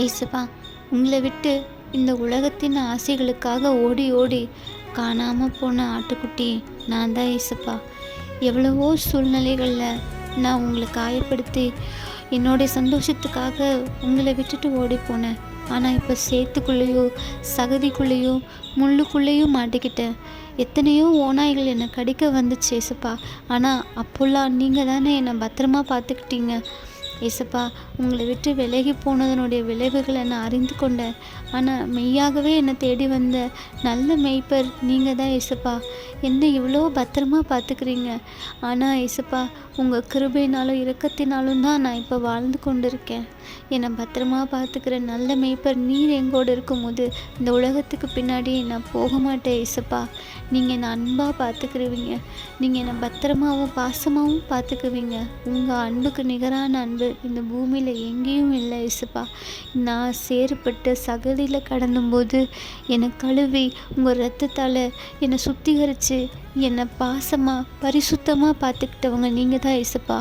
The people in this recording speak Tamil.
ஏசப்பா, உங்களை விட்டு இந்த உலகத்தின் ஆசைகளுக்காக ஓடி ஓடி காணாமல் போன ஆட்டுக்குட்டி நான் தான் ஏசப்பா. எவ்வளவோ சூழ்நிலைகளில் நான் உங்களை காயப்படுத்தி என்னுடைய சந்தோஷத்துக்காக உங்களை விட்டுட்டு ஓடி போனேன். ஆனால் இப்போ சேத்துக்குள்ளேயோ சகதிக்குள்ளேயோ முள்ளுக்குள்ளேயோ மாட்டிக்கிட்டேன். எத்தனையோ ஓநாய்கள் என்னை கடிக்க வந்துச்சு ஏசப்பா. ஆனால் அப்போல்லாம் நீங்கள் தானே என்னை பத்திரமா பார்த்துக்கிட்டீங்க ஏசப்பா. உங்களை விட்டு விலகி போனதனுடைய விளைவுகளை நான் அறிந்து கொண்டேன். ஆனால் மெய்யாகவே என்னை தேடி வந்த நல்ல மேய்ப்பர் நீங்கள் தான் ஏசப்பா. என்னை இவ்வளோ பத்திரமா பார்த்துக்கிறீங்க. ஆனால் ஏசப்பா, உங்கள் கிருபையினாலும் இரக்கத்தினாலும் தான் நான் இப்போ வாழ்ந்து கொண்டிருக்கேன். என்னை பத்திரமா பார்த்துக்கிற நல்ல மேய்ப்பர் நீர் எங்கோடு இருக்கும்போது இந்த உலகத்துக்கு பின்னாடி நான் போக மாட்டேன் ஏசப்பா. நீங்கள் என்னை அன்பாக பார்த்துக்கிருவீங்க. நீங்கள் என்னை பத்திரமாவும் பாசமாகவும் பார்த்துக்குவீங்க. உங்கள் அன்புக்கு நிகரான அன்பு இந்த பூமியில் எங்கேயும் இல்லை ஏசப்பா. நான் சேறுபட்டு சகதியில் கடந்தும்போது என்னை கழுவி உங்கள் இரத்தத்தால் என்னை சுத்திகரித்து என்னை பாசமாக பரிசுத்தமாக பார்த்துக்கிட்டவங்க நீங்கள் தான் ஏசப்பா.